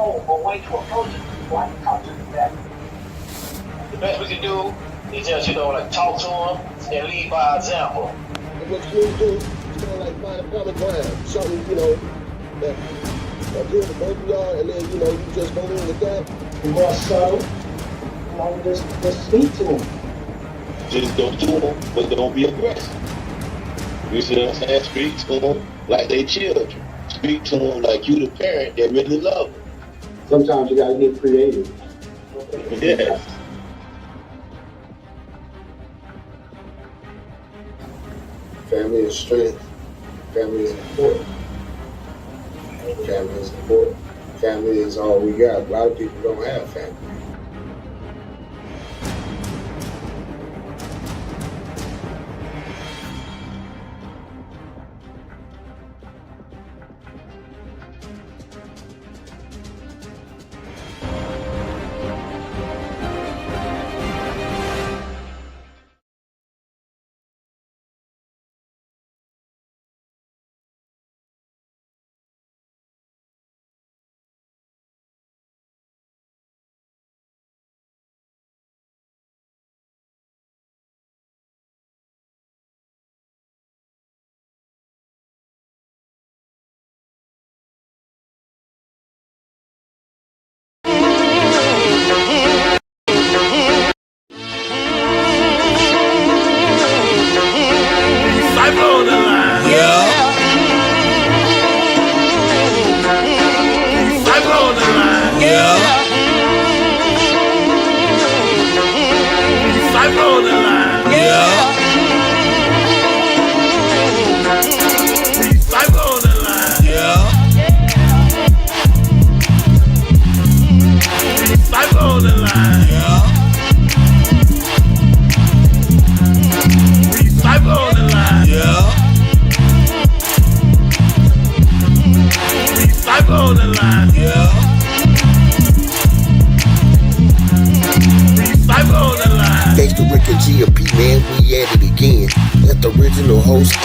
know a way to approach it before I can talk to them back. The best we can do is just, like talk to them and lead by example. And what you need to do is kind of like find a common ground, something, that appeals to both of y'all, and then, you just go in with that. And more subtle, just speak to them. Just go to them, but don't be aggressive. You see what I'm saying? Speak to them like they children. Speak to them like you the parent that really love them. Sometimes you gotta get creative. Yeah. Family is strength. Family is important. Family is important. Family is all we got. A lot of people don't have family.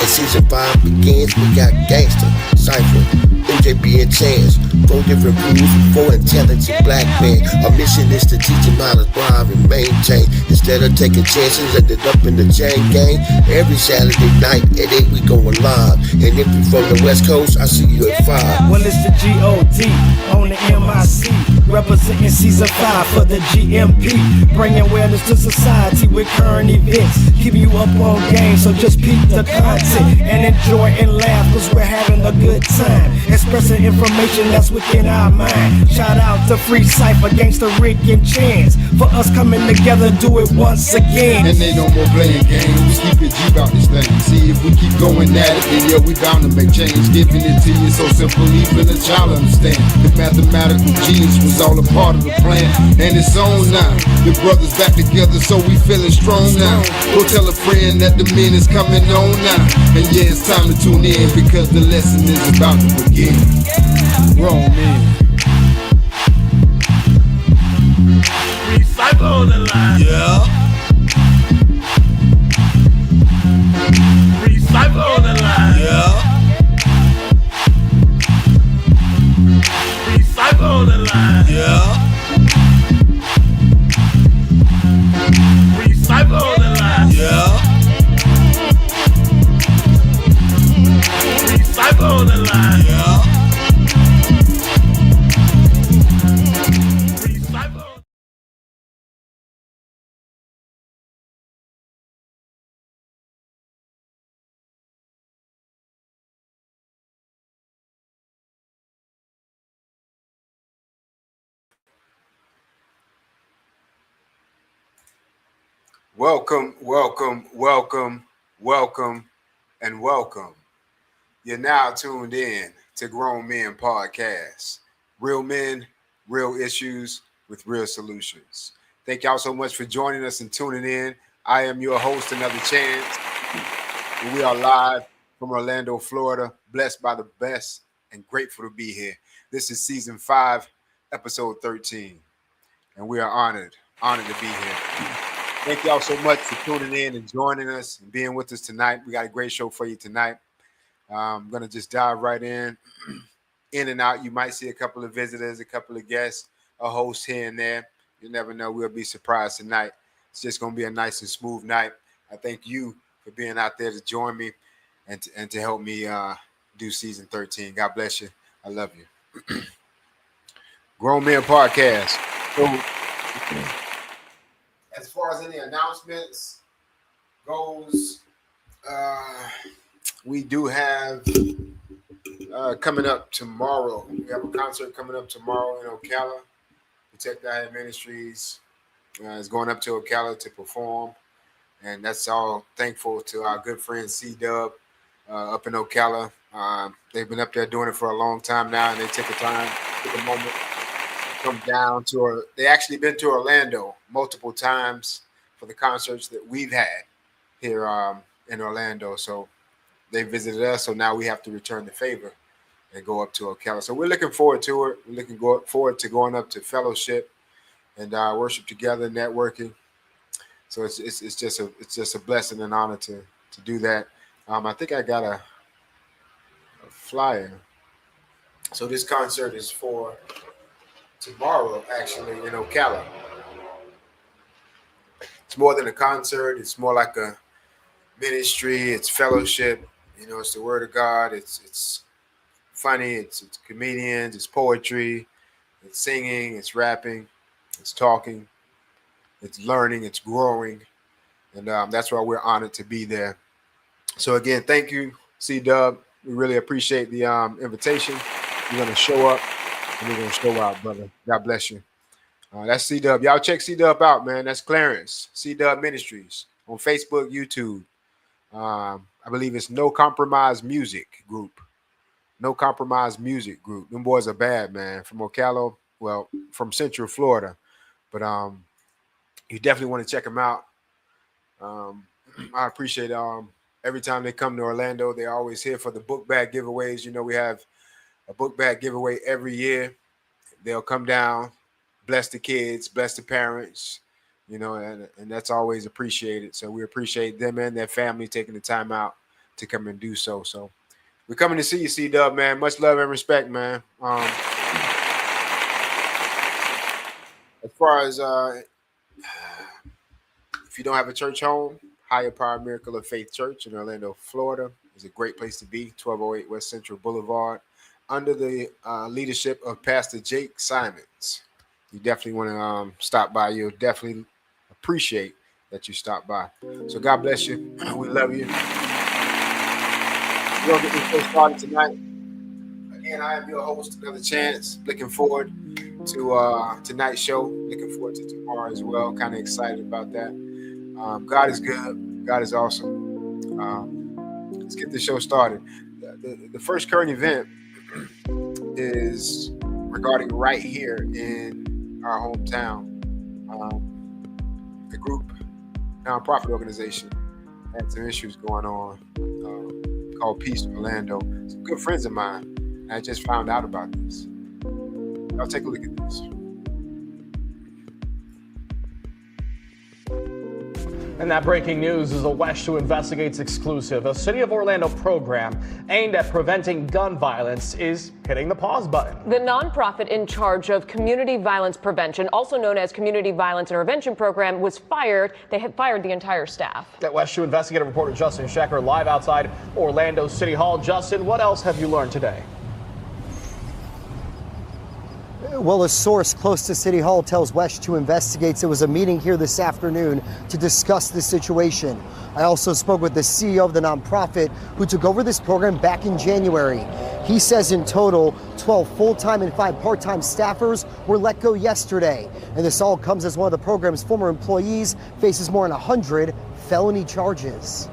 Season 5 begins, we got Gangsta, Cypher, MJB and Chance, 4 different crews, 4 intelligent black men. Our mission is to teach them how to thrive and maintain. Instead of taking chances, ended up in the chain gang. Every Saturday night at 8 we going live. And if you from the West Coast, I see you at 5. Well, it's the G.O.D. on the MIC, representing Season 5 for the GMP, bringing awareness to society with current events, keeping you up on game, so just peep the content and enjoy and laugh, cause we're having a good time, expressing information that's within our mind. Shout out to Free Cypher, Gangsta Rick and Chance, for us coming together, do it once again. And they no more playing games, keep it G about this thing. See, if we keep going at it, then yeah, we bound to make change. Giving it to you so simple, even a child understand. The mathematical genius was all a part of the plan, and it's on now. The brothers back together, so we feeling strong now. Go tell a friend that the men is coming on now. And yeah, it's time to tune in, because the lesson is about to begin. Wrong man. Free Cypher on the line. Yeah. Free Cypher on the line. Yeah. Free Cypher on the line. Yeah. Free Cypher on the line. Yeah. Free Cypher on the line. Yeah. Free Cypher. Welcome, welcome, welcome, welcome, and welcome. You're now tuned in to Grown Men Podcast. Real men, real issues with real solutions. Thank y'all so much for joining us and tuning in. I am your host, Another Chance. And we are live from Orlando, Florida, blessed by the best and grateful to be here. This is Season 5, Episode 13. And we are honored to be here. Thank y'all so much for tuning in and joining us and being with us tonight. We got a great show for you tonight. I'm going to just dive right in. in and out. You might see a couple of visitors, a couple of guests, a host here and there. You never know. We'll be surprised tonight. It's just going to be a nice and smooth night. I thank you for being out there to join me and to help me do season 13. God bless you. I love you. Grown Men Podcast. So, as far as any announcements goes, we do have coming up tomorrow. We have a concert coming up tomorrow in Ocala. Protect Our Head Ministries is going up to Ocala to perform. And that's all thankful to our good friend C-Dub up in Ocala. They've been up there doing it for a long time now, and they took a moment to come down to they actually been to Orlando multiple times for the concerts that we've had here in Orlando. So they visited us, so now we have to return the favor and go up to Ocala. So we're looking forward to it. We're looking forward to going up to fellowship and worship together, networking. So it's just a blessing and honor to do that. I think I got a flyer. So this concert is for tomorrow, actually, in Ocala. It's more than a concert. It's more like a ministry. It's fellowship. You know, it's the Word of God. It's funny. It's comedians. It's poetry. It's singing. It's rapping. It's talking. It's learning, it's growing, and that's why we're honored to be there. So again, thank you, C-Dub. We really appreciate the invitation. You're going to show up, and we're going to show out, brother. God bless you. That's C-Dub. Y'all check C-Dub out, man. That's Clarence, C-Dub Ministries on Facebook, YouTube. I believe it's No Compromise Music Group. No Compromise Music Group. Them boys are bad, man. From Ocala, well, from Central Florida. But you definitely want to check them out. I appreciate every time they come to Orlando, they're always here for the book bag giveaways. You know, we have a book bag giveaway every year. They'll come down, bless the kids, bless the parents, you know, and that's always appreciated. So we appreciate them and their family taking the time out to come and do so. So we're coming to see you, C-Dub, man. Much love and respect, man. As far as if you don't have a church home, Higher Power Miracle of Faith Church in Orlando, Florida is a great place to be. 1208 West Central Boulevard, under the leadership of Pastor Jake Simons. You definitely want to stop by. You'll definitely appreciate that you stopped by. So God bless you. We love you. We're going to get this show started tonight. Again, I am your host, Another Chance. Looking forward to tonight's show. Looking forward to tomorrow as well. Kind of excited about that. God is good. God is awesome. Let's get the show started. The first current event is regarding right here in our hometown. The group, nonprofit organization, had some issues going on called Peace Orlando. Some good friends of mine. I just found out about this. I'll take a look at this. And that breaking news is a West 2 Investigates exclusive. A City of Orlando program aimed at preventing gun violence is hitting the pause button. The nonprofit in charge of community violence prevention, also known as Community Violence Intervention Program, was fired. They had fired the entire staff. That West 2 investigative reporter Justin Schecker live outside Orlando City Hall. Justin, what else have you learned today? Well, a source close to City Hall tells West 2 Investigates it was a meeting here this afternoon to discuss the situation. I also spoke with the CEO of the nonprofit who took over this program back in January. He says in total, 12 full-time and 5 part-time staffers were let go yesterday. And this all comes as one of the program's former employees faces more than 100 felony charges.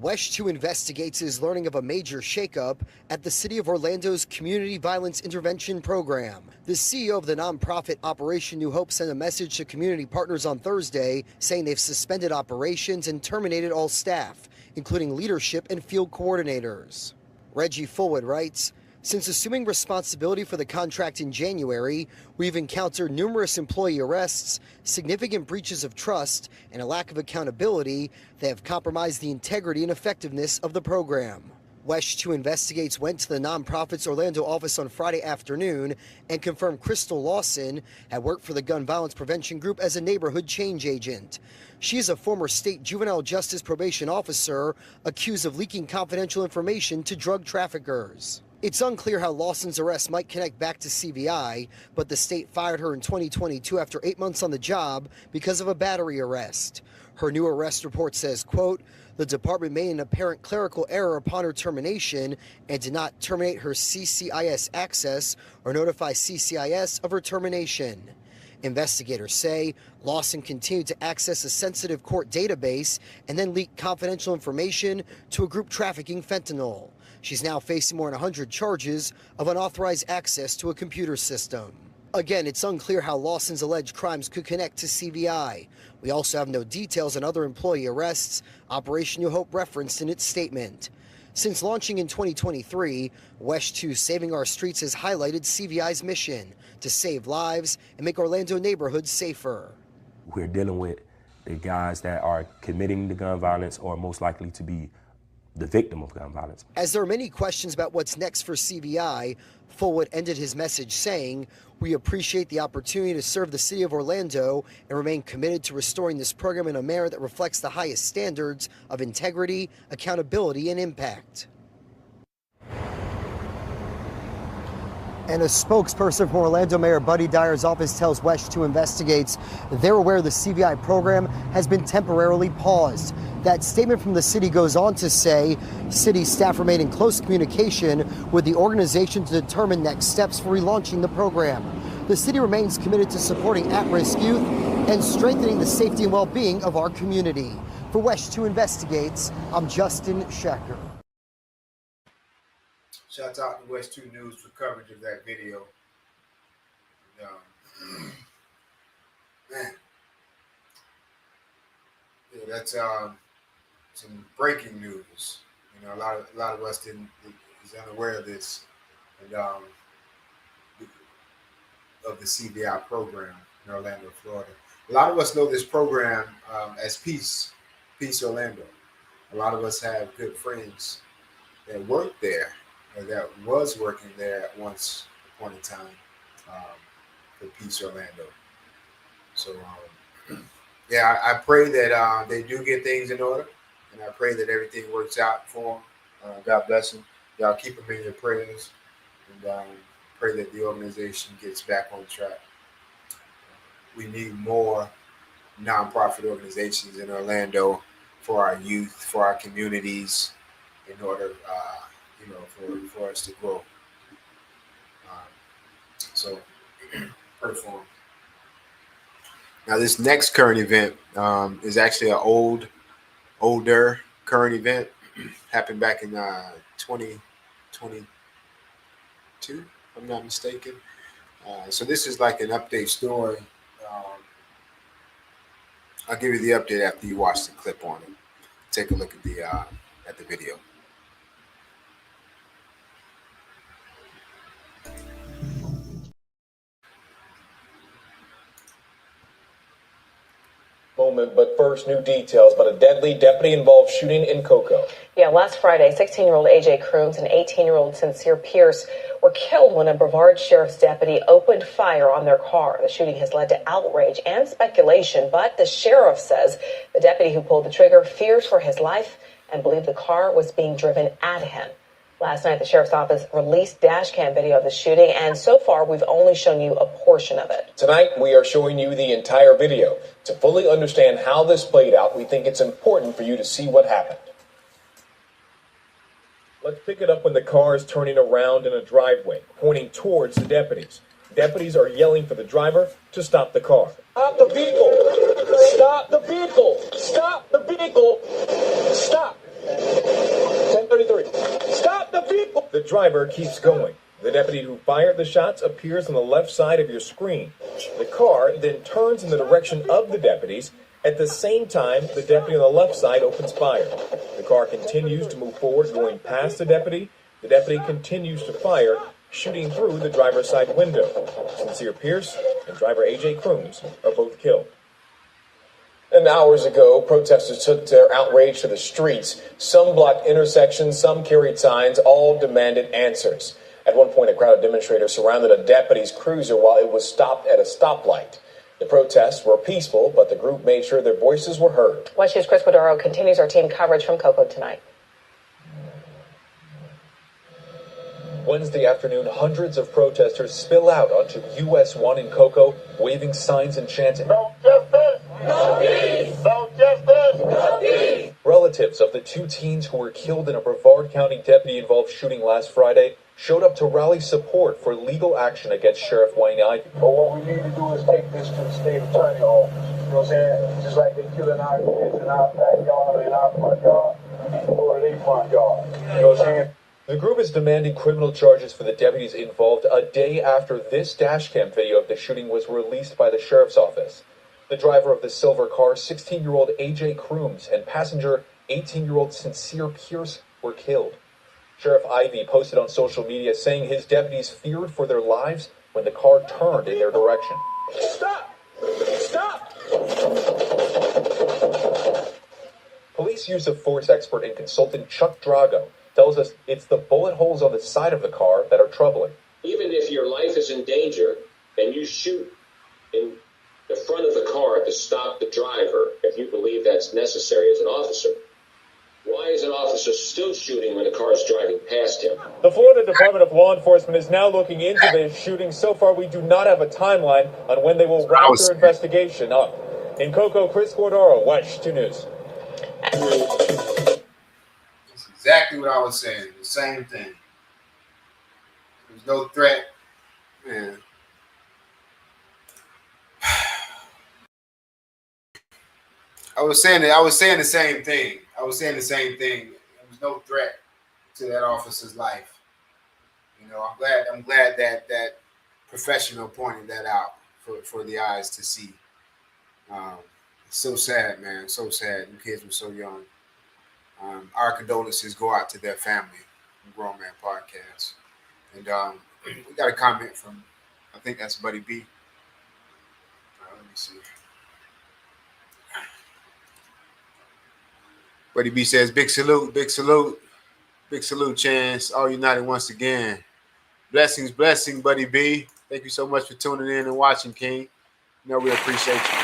West 2 Investigates is learning of a major shakeup at the City of Orlando's Community Violence Intervention Program. The CEO of the nonprofit Operation New Hope sent a message to community partners on Thursday saying they've suspended operations and terminated all staff, including leadership and field coordinators. Reggie Fullwood writes, "Since assuming responsibility for the contract in January, we've encountered numerous employee arrests, significant breaches of trust, and a lack of accountability that have compromised the integrity and effectiveness of the program." WESH 2 Investigates went to the nonprofit's Orlando office on Friday afternoon and confirmed Crystal Lawson had worked for the gun violence prevention group as a neighborhood change agent. She is a former state juvenile justice probation officer accused of leaking confidential information to drug traffickers. It's unclear how Lawson's arrest might connect back to CVI, but the state fired her in 2022 after 8 months on the job because of a battery arrest. Her new arrest report says, quote, the department made an apparent clerical error upon her termination and did not terminate her CCIS access or notify CCIS of her termination. Investigators say Lawson continued to access a sensitive court database and then leaked confidential information to a group trafficking fentanyl. She's now facing more than 100 charges of unauthorized access to a computer system. Again, it's unclear how Lawson's alleged crimes could connect to CVI. We also have no details on other employee arrests, Operation New Hope referenced in its statement. Since launching in 2023, WESH 2 Saving Our Streets has highlighted CVI's mission to save lives and make Orlando neighborhoods safer. We're dealing with the guys that are committing the gun violence or most likely to be the victim of gun violence. As there are many questions about what's next for CVI, Fullwood ended his message saying, we appreciate the opportunity to serve the city of Orlando and remain committed to restoring this program in a manner that reflects the highest standards of integrity, accountability, and impact. And a spokesperson from Orlando Mayor Buddy Dyer's office tells WESH 2 Investigates they're aware the CVI program has been temporarily paused. That statement from the city goes on to say city staff remain in close communication with the organization to determine next steps for relaunching the program. The city remains committed to supporting at-risk youth and strengthening the safety and well-being of our community. For WESH 2 Investigates, I'm Justin Schecker. Shout out to West 2 News for coverage of that video. Man, yeah, that's some breaking news. You know, a lot of us is unaware of this, and of the CVI program in Orlando, Florida. A lot of us know this program as Peace Orlando. A lot of us have good friends that work there. That was working there at once upon a time for Peace Orlando. So, yeah, I pray that they do get things in order, and I pray that everything works out for them. God bless them. Y'all keep them in your prayers, and pray that the organization gets back on track. We need more nonprofit organizations in Orlando for our youth, for our communities, in order for us to grow. So pray for them. Now, this next current event is actually an older current event. Happened back in 2022, if I'm not mistaken. So this is like an update story. I'll give you the update after you watch the clip on it. Take a look at the video. Moment, but first, new details about a deadly deputy-involved shooting in Cocoa. Yeah, last Friday, 16-year-old A.J. Crooms and 18-year-old Sincere Pierce were killed when a Brevard Sheriff's deputy opened fire on their car. The shooting has led to outrage and speculation, but the sheriff says the deputy who pulled the trigger feared for his life and believed the car was being driven at him. Last night, the sheriff's office released dash cam video of the shooting, and so far, we've only shown you a portion of it. Tonight, we are showing you the entire video. To fully understand how this played out, we think it's important for you to see what happened. Let's pick it up when the car is turning around in a driveway, pointing towards the deputies. Deputies are yelling for the driver to stop the car. Stop the vehicle! Stop the vehicle! Stop the vehicle! Stop! 1033. Stop the vehicle! The driver keeps going. The deputy who fired the shots appears on the left side of your screen. The car then turns in the direction of the deputies. At the same time, the deputy on the left side opens fire. The car continues to move forward, going past the deputy. The deputy continues to fire, shooting through the driver's side window. Sincere Pierce and driver A.J. Crooms are both killed. And 7 hours ago, protesters took their outrage to the streets. Some blocked intersections, some carried signs, all demanded answers. At one point, a crowd of demonstrators surrounded a deputy's cruiser while it was stopped at a stoplight. The protests were peaceful, but the group made sure their voices were heard. West News' Chris Guadaro continues our team coverage from Cocoa tonight. Wednesday afternoon, hundreds of protesters spill out onto US 1 in Cocoa, waving signs and chanting, "No justice! No peace! No justice! No peace!" Relatives of the two teens who were killed in a Brevard County deputy-involved shooting last Friday showed up to rally support for legal action against Sheriff Wayne Ivey. But what we need to do is take this to the state attorney office. You know what I'm saying? Just like they killing our kids in our backyard, in our front yard, or their front yard. You know what I'm saying? The group is demanding criminal charges for the deputies involved a day after this dash cam video of the shooting was released by the sheriff's office. The driver of the silver car, 16-year-old AJ Crooms, and passenger, 18-year-old Sincere Pierce, were killed. Sheriff Ivey posted on social media saying his deputies feared for their lives when the car turned in their direction. Stop! Stop! Police use of force expert and consultant Chuck Drago tells us it's the bullet holes on the side of the car that are troubling. Even if your life is in danger and you shoot in the front of the car to stop the driver, if you believe that's necessary as an officer, why is an officer still shooting when the car is driving past him? The Florida Department of Law Enforcement is now looking into this shooting. So far, we do not have a timeline on when they will wrap their investigation up. In Cocoa, Chris Guadaro, Watch 2 News. That's exactly what I was saying. The same thing. There's no threat. Man. I was saying the same thing. There was no threat to that officer's life. You know, I'm glad that professional pointed that out for the eyes to see. It's so sad, man. So sad. The kids were so young. Our condolences go out to their family. Grown Man Podcast. And we got a comment from, I think that's Buddy B. Let me see. Buddy B says, big salute, Chance. All united once again. Blessings, Buddy B. Thank you so much for tuning in and watching, King. You know we appreciate you.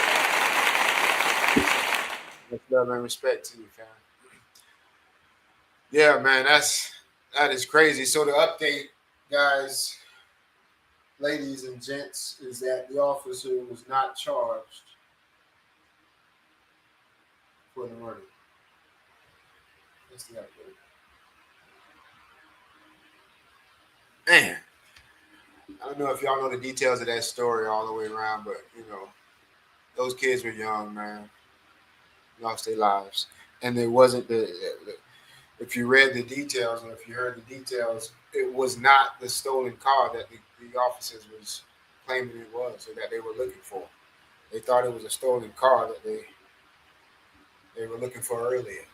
Much love and respect to you, fam. Yeah, man, that is crazy. So the update, guys, ladies and gents, is that the officer was not charged for the murder. That's the update. Man, I don't know if y'all know the details of that story all the way around, but you know, those kids were young, man. Lost their lives, and it wasn't if you read the details or if you heard the details, it was not the stolen car that the officers was claiming it was, or that they were looking for. They thought it was a stolen car that they were looking for earlier.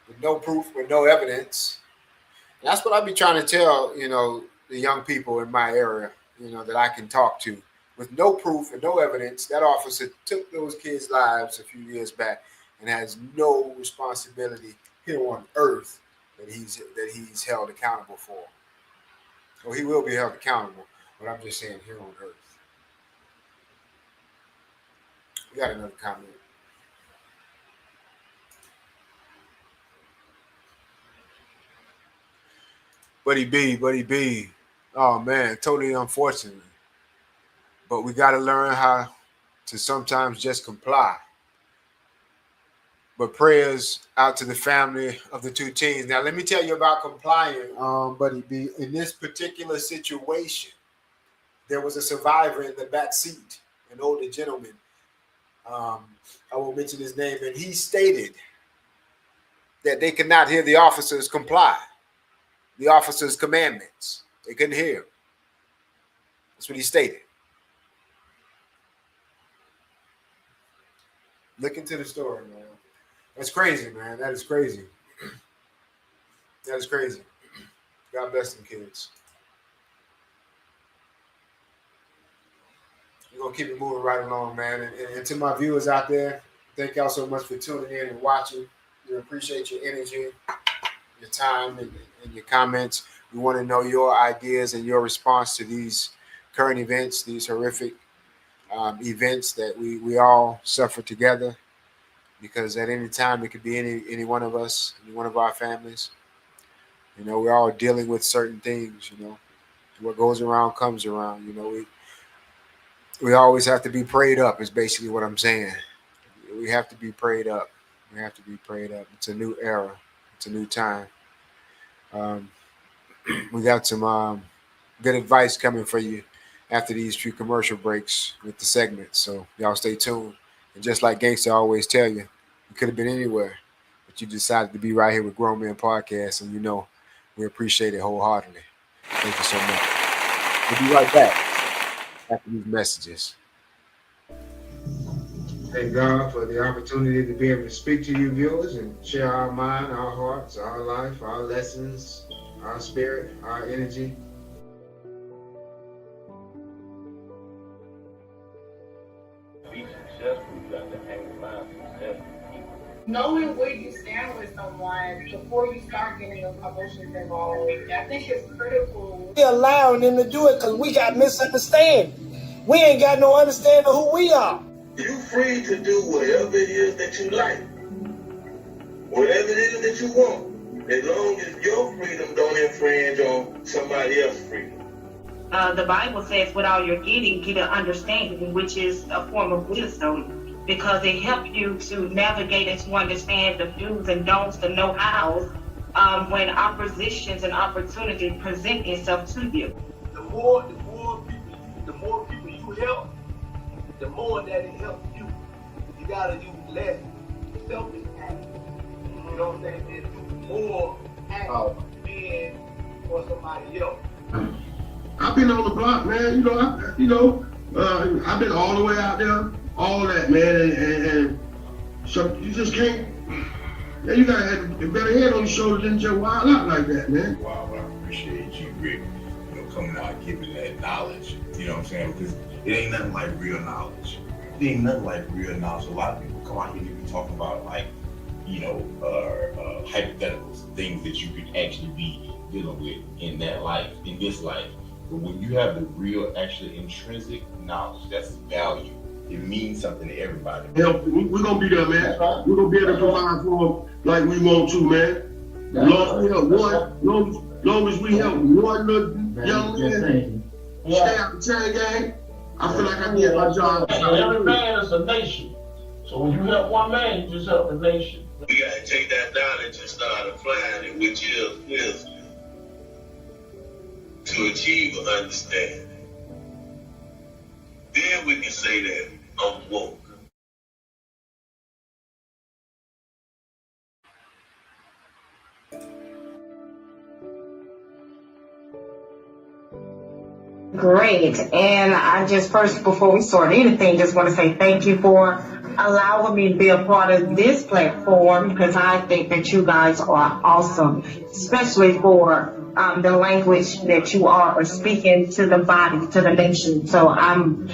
With no proof, with no evidence. And that's what I be trying to tell, you know, the young people in my area, you know, that I can talk to. With no proof and no evidence, that officer took those kids' lives a few years back and has no responsibility here on earth that he's held accountable for. Well, he will be held accountable, but I'm just saying here on earth. We got another comment. Buddy B. Oh man, totally unfortunate. But we got to learn how to sometimes just comply. But prayers out to the family of the two teens. Now, let me tell you about complying, Buddy B. In this particular situation, there was a survivor in the back seat, an older gentleman. I won't mention his name, and he stated that they could not hear the officers comply, the officers' commandments. They couldn't hear. That's what he stated. Look into the story, man. That's crazy, man. That is crazy. That is crazy. God bless them kids. we're going to keep it moving right along, man. And to my viewers out there, thank y'all so much for tuning in and watching. We appreciate your energy, your time, and your comments. We want to know your ideas and your response to these current events, these horrific events that we all suffer together, because at any time it could be any one of us, any one of our families. You know, we're all dealing with certain things. You know, what goes around comes around. You know, we always have to be prayed up is basically what I'm saying. We have to be prayed up. We have to be prayed up. It's a new era. It's a new time. We got some good advice coming for you after these few commercial breaks with the segments. So y'all stay tuned. And just like Gangsta always tell you, you could have been anywhere, but you decided to be right here with Grown Men Podcast, and you know we appreciate it wholeheartedly. Thank you so much. We'll be right back after these messages. Thank God for the opportunity to be able to speak to you viewers and share our mind, our hearts, our life, our lessons, our spirit, our energy. Be successful, you got to hang around successful people. Knowing where you stand with someone before you start getting your emotions involved, I think it's critical. We're allowing them to do it because we got misunderstanding. We ain't got no understanding of who we are. You're free to do whatever it is that you like. Whatever it is that you want. As long as your freedom don't infringe on somebody else's freedom. The Bible says, with all you're getting, get an understanding, which is a form of wisdom, because it helps you to navigate and to understand the do's and don'ts, the know-hows, when oppositions and opportunity present itself to you. The more people you help, the more that it helps you. You gotta do less selfish acts. You know what I'm saying? And do more acts being for somebody else. I've been on the block, man. I've been all the way out there, all that, man, and so you just can't. Man, you gotta have a better head on your shoulders than just wild out like that, man. Wow, I appreciate you, Rick. Coming out and giving that knowledge. You know what I'm saying? Because it ain't nothing like real knowledge. It ain't nothing like real knowledge. A lot of people come out here and be talking about hypotheticals, things that you could actually be dealing with in that life, in this life. But when you have the real, actually intrinsic knowledge, that's value. It means something to everybody. Yeah, we're gonna be there, man. Right. We're gonna be able to provide for them like we want to, man. Long as we help one little young man stay out the chain gang, I feel like I did my job. Every man is a nation. So when you help one man, you just help the nation. We gotta take that knowledge and start applying it, which is wisdom, to achieve an understanding. Then we can say that I'm woke. Great. And I just first, before we start anything, just want to say thank you for allowing me to be a part of this platform, because I think that you guys are awesome, especially for the language that you are speaking to the body, to the nation. So I'm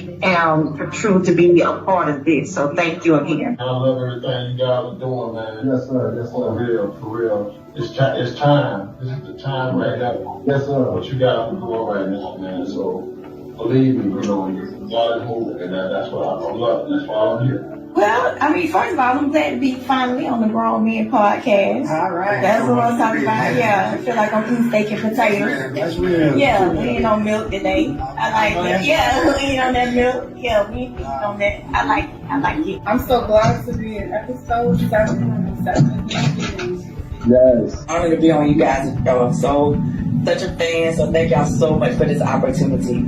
true to be a part of this. So thank you again. I love everything you guys are doing, man. Yes, sir. Yes, sir. For real. It's time. This is the time right now. Yes, sir. What you guys are doing right now, man. So believe me, God is moving, and that's what I love. That's why I'm here. Well, first of all, I'm glad to be finally on the Grown Men Podcast. All right. That's what I'm talking about. Yeah, I feel like I'm eating steak and potatoes. That's real. Yeah, we ain't on milk today. I like that. Yeah, we ain't on that milk. Yeah, we ain't on that. I like it. I'm so glad to be in episode 7. Yes. Honored to be on you guys. Such a fan. So thank y'all so much for this opportunity.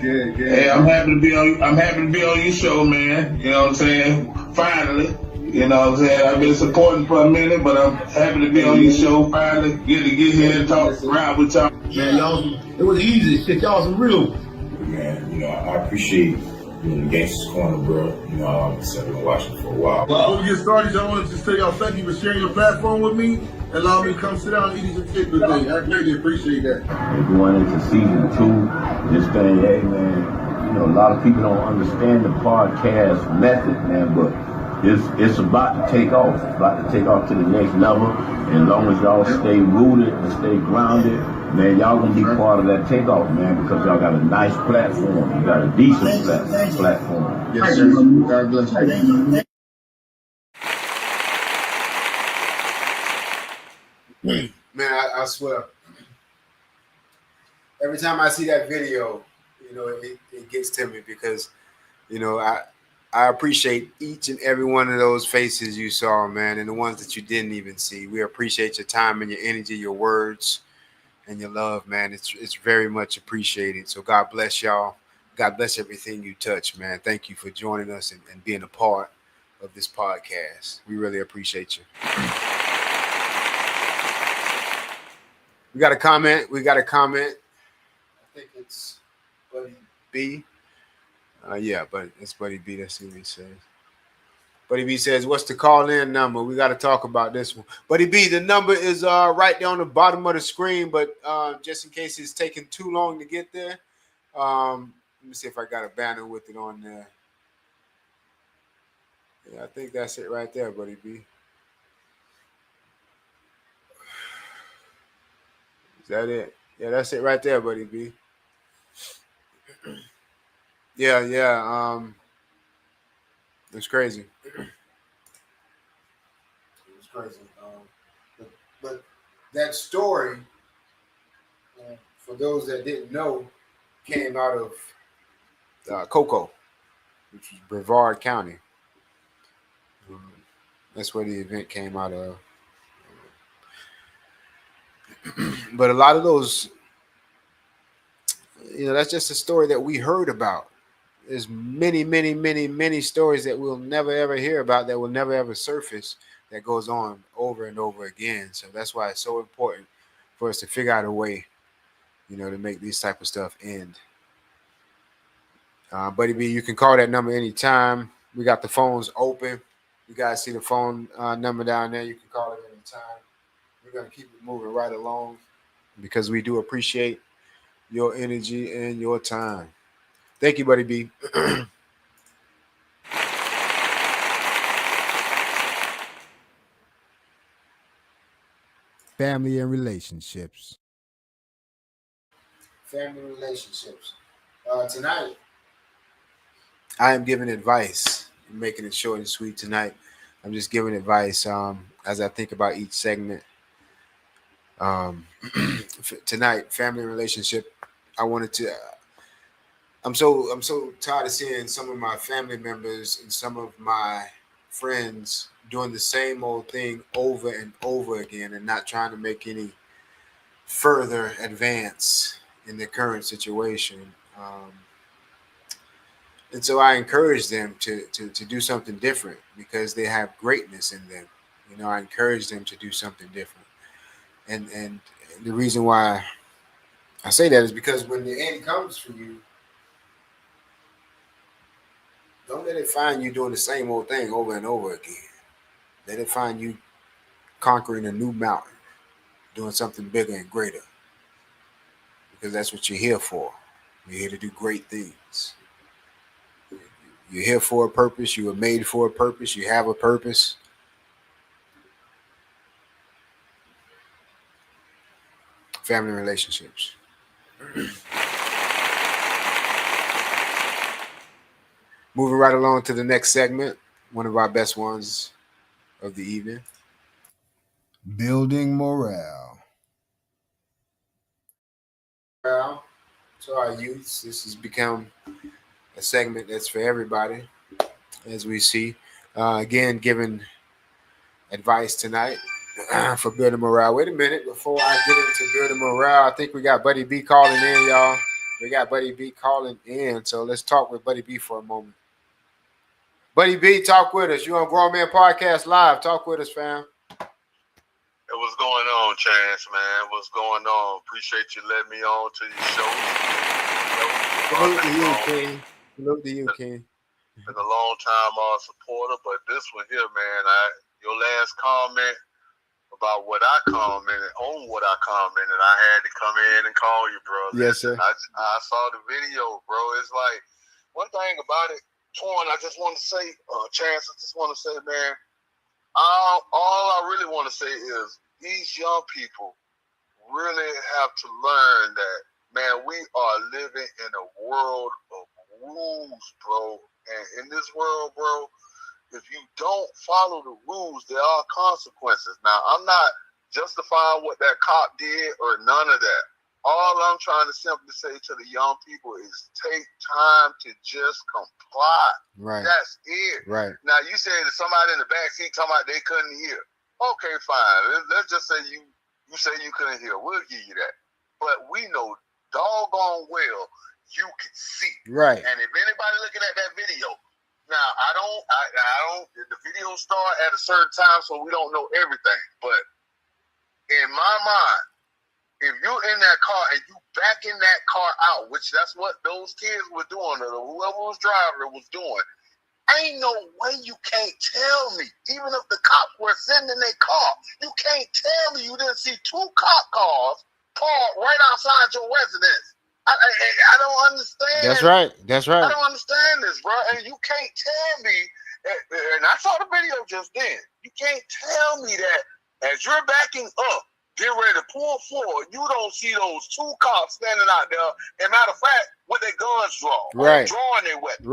Good. Hey, I'm happy to be on your show, man. You know what I'm saying? Finally. You know what I'm saying? I've been supporting for a minute, but I'm happy to be on your show. Finally get here and talk around with y'all. Man, y'all, it was easy. Shit, y'all some real. Man, I appreciate being in Gangsta's Corner, bro. I've been watching for a while. Well, before we get started, I want to just tell y'all thank you for sharing your platform with me and allow me to come sit down and eat some shit today. I greatly appreciate that. We're going into season 2. This thing, hey man, a lot of people don't understand the podcast method, man, but it's about to take off. It's about to take off to the next level. And as long as y'all stay rooted and stay grounded, man, y'all gonna be part of that takeoff, man, because y'all got a nice platform. You got a decent platform. Yes, sir. God bless you. Man, I swear. Every time I see that video, it gets to me because, I appreciate each and every one of those faces you saw, man, and the ones that you didn't even see. We appreciate your time and your energy, your words, and your love, man. It's very much appreciated. So God bless y'all. God bless everything you touch, man. Thank you for joining us and being a part of this podcast. We really appreciate you. We got a comment. I think it's Buddy B. Yeah, but it's Buddy B. Let's see what he says. Buddy B says, what's the call-in number? We got to talk about this one. Buddy B, the number is right there on the bottom of the screen, but just in case it's taking too long to get there, let me see if I got a banner with it on there. Yeah, I think that's it right there, Buddy B. Is that it? Yeah, that's it right there, Buddy B. Yeah. It's crazy. It's crazy. But that story, for those that didn't know, came out of Cocoa, which is Brevard County. That's where the event came out of. But a lot of those, that's just a story that we heard about. There's many stories that we'll never ever hear about, that will never ever surface, that goes on over and over again. So that's why it's so important for us to figure out a way, to make this type of stuff end. Buddy B, you can call that number anytime. We got the phones open. You guys see the phone number down there. You can call it anytime. We're going to keep it moving right along because we do appreciate your energy and your time. Thank you, Buddy B. Family and relationships. Family relationships. Tonight, I am giving advice. I'm making it short and sweet tonight. I'm just giving advice as I think about each segment. Tonight, family relationship. I wanted to. I'm so tired of seeing some of my family members and some of my friends doing the same old thing over and over again and not trying to make any further advance in their current situation. And so I encourage them to do something different because they have greatness in them. I encourage them to do something different. And the reason why I say that is because when the end comes for you, don't let it find you doing the same old thing over and over again. Let it find you conquering a new mountain, doing something bigger and greater. Because that's what you're here for. You're here to do great things. You're here for a purpose. You were made for a purpose. You have a purpose. Family relationships. Moving right along to the next segment, one of our best ones of the evening. Building morale. To our youths, this has become a segment that's for everybody, as we see. Again, giving advice tonight for building morale. Wait a minute, before I get into building morale, I think we got Buddy B calling in, y'all. We got Buddy B calling in, so let's talk with Buddy B for a moment. Buddy B, talk with us. You on Grown Man Podcast Live. Talk with us, fam. Hey, what's going on, Chance, man? What's going on? Appreciate you letting me on to your show. Salute to you, King. Salute to you, King. Been a long time supporter, but this one here, man, your last comment about what I commented, I had to come in and call you, brother. Yes, sir. I saw the video, bro. It's like one thing about it, Torn, I just want to say, Chance, I just want to say, man, all I really want to say is these young people really have to learn that, man, we are living in a world of rules, bro. And in this world, bro, if you don't follow the rules, there are consequences. Now, I'm not justifying what that cop did or none of that. All I'm trying to simply say to the young people is take time to just comply. Right. That's it. Right. Now, you said that somebody in the back seat talking about they couldn't hear. Okay, fine. Let's just say you say you couldn't hear. We'll give you that. But we know doggone well you can see. Right. And if anybody looking at that video, now I don't. The video start at a certain time, so we don't know everything. But in my mind, if you're in that car and you backing that car out, which that's what those kids were doing, or whoever was driving was doing, ain't no way you can't tell me. Even if the cops were sitting in their car, you can't tell me you didn't see 2 cop cars parked right outside your residence. I don't understand. That's right. That's right. I don't understand this, bro. And you can't tell me, and I saw the video just then, you can't tell me that as you're backing up, getting ready to pull forward, you don't see those 2 cops standing out there. And matter of fact, with their guns drawn, right, drawing their weapons.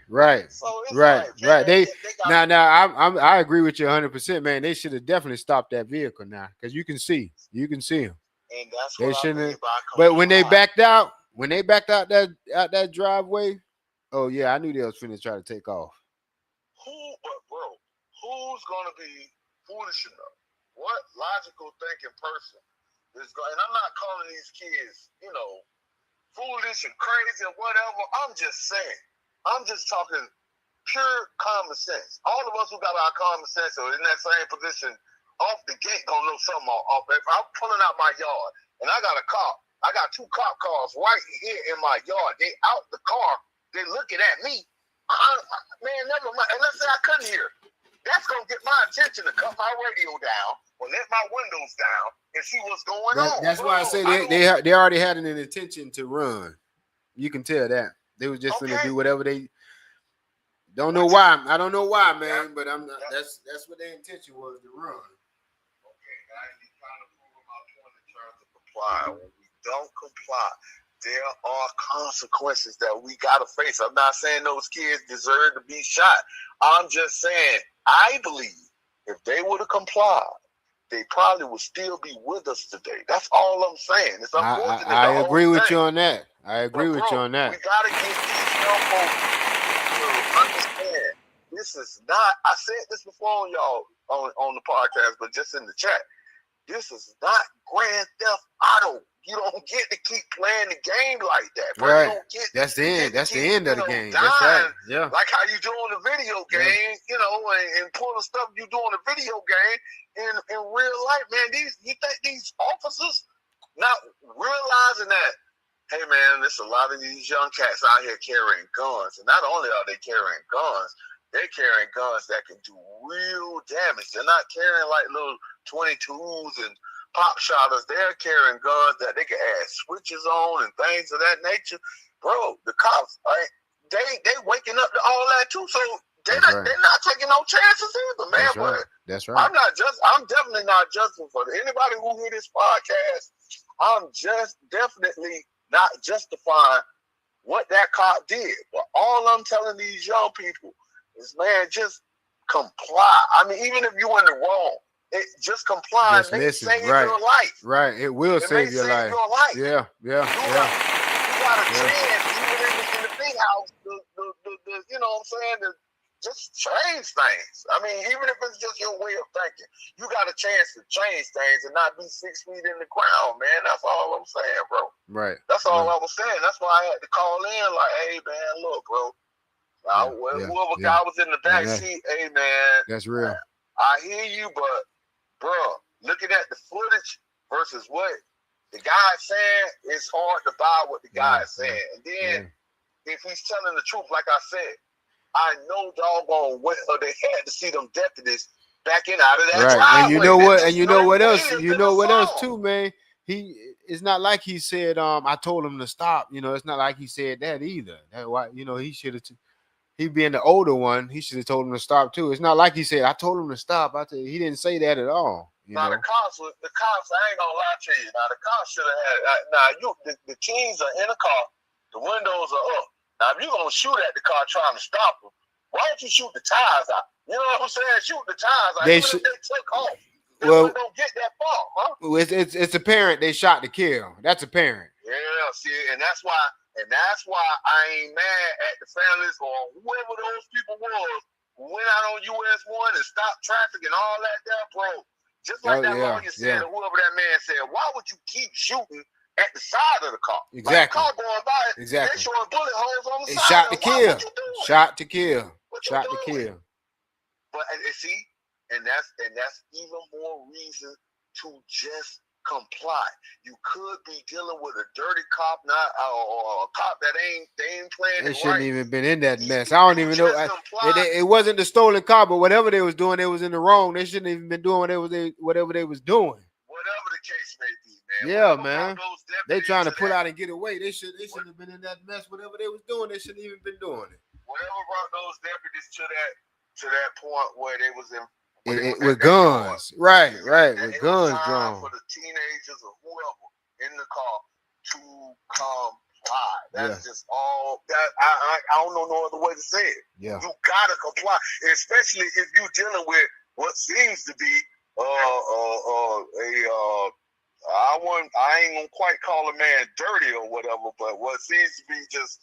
Right. So it's Right. like, man, They I agree with you 100%, man. They should have definitely stopped that vehicle now, because you can see them. And that's They what I mean shouldn't. by But when they backed out that driveway, oh yeah, I knew they was finna try to take off. Who's gonna be foolish enough? What logical thinking person is going? And I'm not calling these kids, foolish and crazy or whatever. I'm just saying. I'm just talking pure common sense. All of us who got our common sense are in that same position. Off the gate, gonna know something off. If I'm pulling out my yard and I got a cop, I got 2 cop cars right here in my yard. They out the car. They looking at me. Man, never mind. And let's say I couldn't hear. That's gonna get my attention to cut my radio down or let my windows down and see what's going on. That's why I say they already had an intention to run. You can tell that they was just gonna do whatever they. Don't know why. I don't know why, man. But I'm not. That's what their intention was, to run. Okay, now you trying to prove my point in terms of comply. When we don't comply, there are consequences that we gotta face. I'm not saying those kids deserve to be shot. I'm just saying, I believe if they would have complied, they probably would still be with us today. That's all I'm saying. It's unfortunate. I agree with you on that. I agree with you on that. We gotta get these young folks to understand. This is not. I said this before on y'all on the podcast, but just in the chat. This is not Grand Theft Auto. You don't get to keep playing the game like that. Bro. Right. You don't get That's the end. That's the end of the game. Dying, That's right. Yeah. Like how you do on the video game, and pull the stuff you do on the video game in real life, man. You think these officers not realizing that, hey man, there's a lot of these young cats out here carrying guns. And not only are they carrying guns, they're carrying guns that can do real damage. They're not carrying like little 22s and pop shotters. They're carrying guns that they can add switches on and things of that nature. Bro, the cops, they waking up to all that too. So they're not taking no chances either, man. That's right. I'm definitely not judging for anybody who hear this podcast. I'm just definitely not justifying what that cop did. But all I'm telling these young people is, man, just comply. I mean, even if you're in the wrong, just comply. Just listen. Save your life. Right. It will save your life. Yeah. You got a chance, even in the big house, you know what I'm saying, to just change things. I mean, even if it's just your way of thinking, you got a chance to change things and not be 6 feet in the ground, man. That's all I'm saying, bro. Right. That's all I was saying. That's why I had to call in, like, hey, man, look, bro. Whoever guy was in the back seat, hey, man. That's real. I hear you, but, bro, looking at the footage versus what the guy's saying, it's hard to buy what the guy's saying. And then, if he's telling the truth, like I said, I know doggone well they had to see them deputies backing out of that driveway. And you know what else too, man? it's not like he said, I told him to stop. You know, it's not like he said that either. That why, you know, he should have. He being the older one, he should have told him to stop too. It's not like he said, I told him to stop. He didn't say that at all. Now the cops, I ain't gonna lie to you. Now the cops should have had. The keys are in the car, the windows are up. Now if you gonna shoot at the car trying to stop them, why don't you shoot the tires out? You know what I'm saying? Shoot the tires out. Even if they took off, they don't get that far, huh? It's apparent they shot to kill. That's apparent. Yeah, see, and that's why I ain't mad at the families or whoever those people was who went out on US 1 and stopped traffic and all that there, bro. Just like that lawyer said, or whoever that man said, why would you keep shooting at the side of the car? Exactly. Like the car going by, exactly. They showing bullet holes on the it's side. Shot to kill. Shot to kill. Shot to kill. But see, and that's even more reason to just comply. You could be dealing with a dirty cop, not or a cop that ain't playing. They shouldn't even been in that mess. I don't even know. It wasn't the stolen car, but whatever they was doing, they was in the wrong. They shouldn't even been doing whatever they was doing. Whatever the case may be, man. Yeah, man. They trying to pull out and get away. They shouldn't have been in that mess. Whatever they was doing, they shouldn't even been doing it. Whatever brought those deputies to that point where they was in. With guns, right, with guns drawn. For the teenagers or whoever in the car to comply. That's just all that I don't know no other way to say it. Yeah. You gotta comply, especially if you're dealing with what seems to be I ain't gonna quite call a man dirty or whatever, but what seems to be just,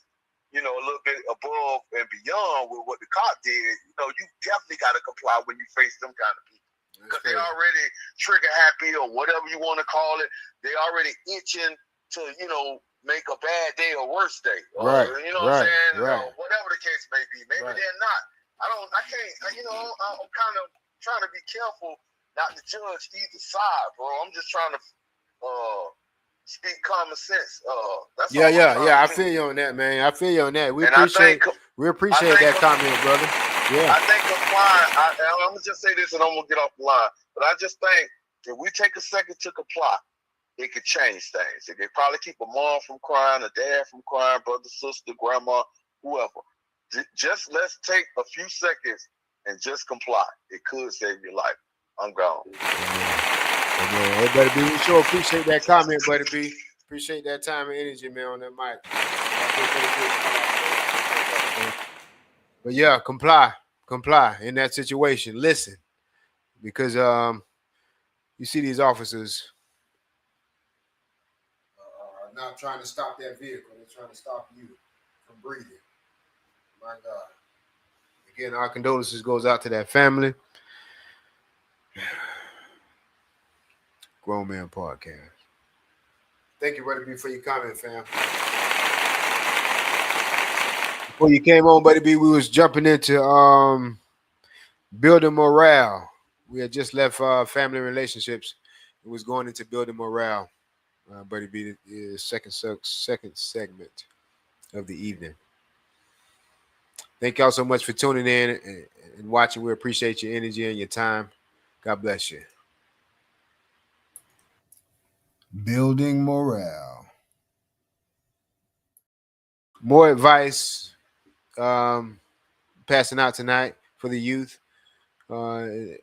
you know, a little bit above and beyond with what the cop did. You know, you definitely got to comply when you face them kind of people. Because they already trigger happy or whatever you want to call it. They already itching to, you know, make a bad day a worse day. Right. You know what I'm saying? Right. Whatever the case may be. Maybe they're not. I can't, you know, I'm kind of trying to be careful not to judge either side, bro. I'm just trying to speak common sense. That's I feel you on that, man. I feel you on that. We appreciate that comment, brother. Yeah. I think complying. I'm gonna just say this, and I'm gonna get off the line. But I just think if we take a second to comply, it could change things. It could probably keep a mom from crying, a dad from crying, brother, sister, grandma, whoever. Just let's take a few seconds and just comply. It could save your life. I'm gone. Hey, Buddy B, we sure appreciate that comment, Buddy B. Appreciate that time and energy, man, on that mic. But yeah, comply in that situation. Listen, because you see these officers not trying to stop that vehicle. They're trying to stop you from breathing. My God. Again, our condolences goes out to that family. Grown Man Podcast. Thank you, Buddy B, for your comment, fam. Before you came on, Buddy B, we was jumping into building morale. We had just left family relationships. It was going into building morale. Buddy B, the second segment of the evening. Thank y'all so much for tuning in and watching. We appreciate your energy and your time. God bless you. Building morale. More advice passing out tonight for the youth and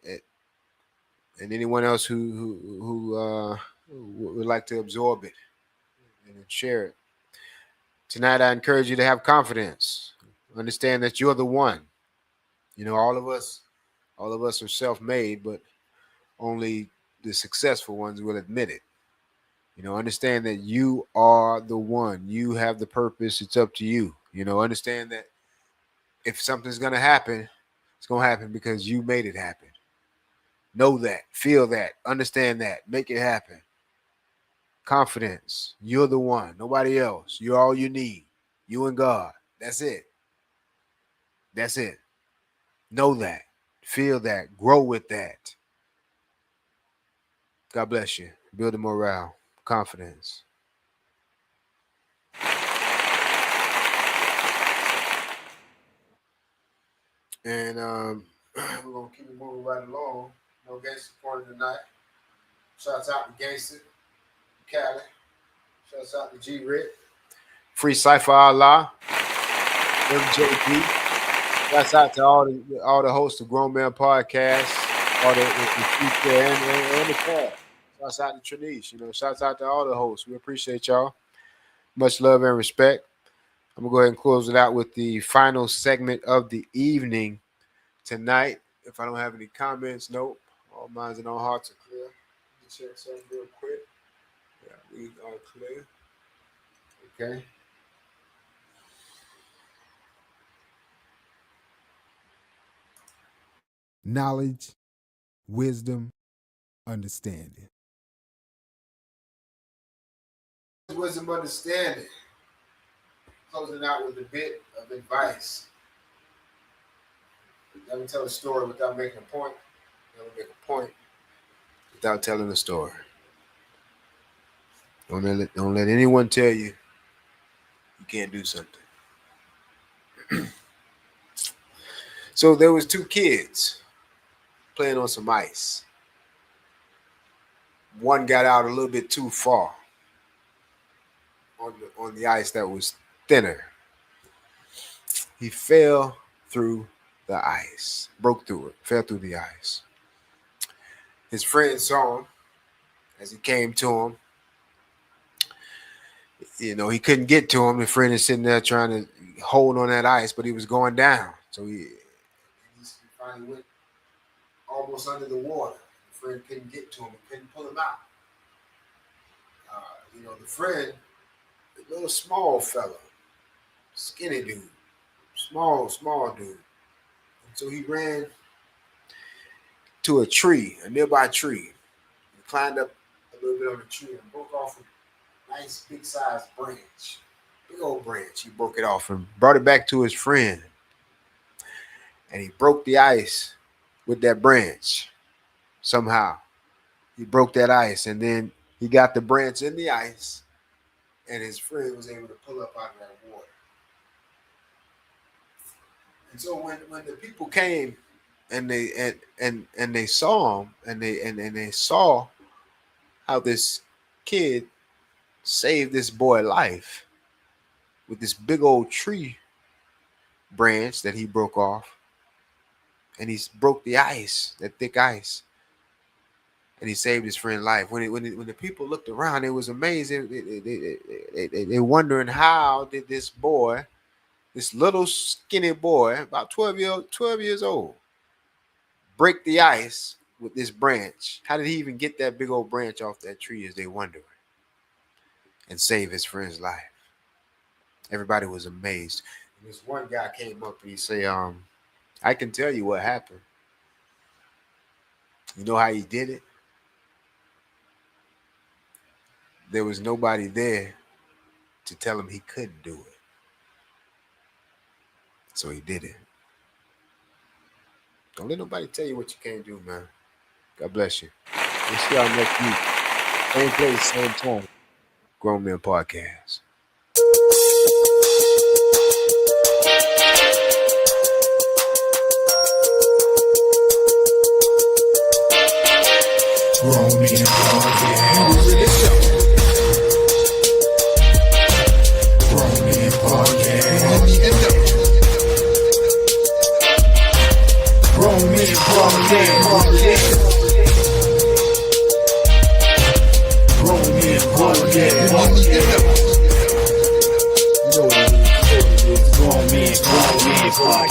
anyone else who would like to absorb it and share it. Tonight, I encourage you to have confidence. Understand that you're the one. You know, all of us are self-made, but only the successful ones will admit it. You know, understand that you are the one. You have the purpose. It's up to you. You know, understand that if something's going to happen, it's going to happen because you made it happen. Know that. Feel that. Understand that. Make it happen. Confidence. You're the one. Nobody else. You're all you need. You and God. That's it. That's it. Know that. Feel that. Grow with that. God bless you. Build the morale. Confidence. And we're going to keep it moving right along. No Gangster Corner tonight. Shouts out to Gangster. Cali. Shouts out to G Rick. Free Cypher Allah. MJP. Shouts out to all the hosts of Grown Man Podcast, all the future and the cast. Shouts out to Trinice. Shouts out to all the hosts. We appreciate y'all. Much love and respect. I'm gonna go ahead and close it out with the final segment of the evening tonight. If I don't have any comments, nope. All minds and all hearts are clear. Let me check something real quick. Yeah, we are clear. Okay. Knowledge, wisdom, understanding. Wisdom, understanding. Closing out with a bit of advice. Never tell a story without making a point. Never make a point without telling a story. Don't let anyone tell you you can't do something. So there was two kids playing on some ice. One got out a little bit too far on the ice that was thinner. He fell through the ice, broke through it, fell through the ice. His friend saw him as he came to him. He couldn't get to him. The friend is sitting there trying to hold on that ice, but he was going down. So he finally went almost under the water. The friend couldn't get to him, couldn't pull him out. The friend, the little small fella, skinny dude, small dude. And so he ran to a nearby tree. He climbed up a little bit on the tree and broke off a nice big sized branch. Big old branch. He broke it off and brought it back to his friend. And he broke the ice with that branch. Somehow. He broke that ice, and then he got the branch in the ice, and his friend was able to pull up out of that water. And so when the people came and they saw him and they saw how this kid saved this boy's life with this big old tree branch that he broke off, and he broke the ice, that thick ice, and he saved his friend's life. When the people looked around, it was amazing. They wondering, how did this boy, this little skinny boy, about 12 years old, break the ice with this branch? How did he even get that big old branch off that tree, as they wondering, and save his friend's life? Everybody was amazed. And this one guy came up and he said, I can tell you what happened. You know how he did it? There was nobody there to tell him he couldn't do it. So he did it. Don't let nobody tell you what you can't do, man. God bless you. We'll see y'all next week. Same place, same time. Grown Men Podcast. Grown Men Podcast. Grown Men Podcast. Grown Men Podcast. Grown Men Podcast. Grown Men Podcast.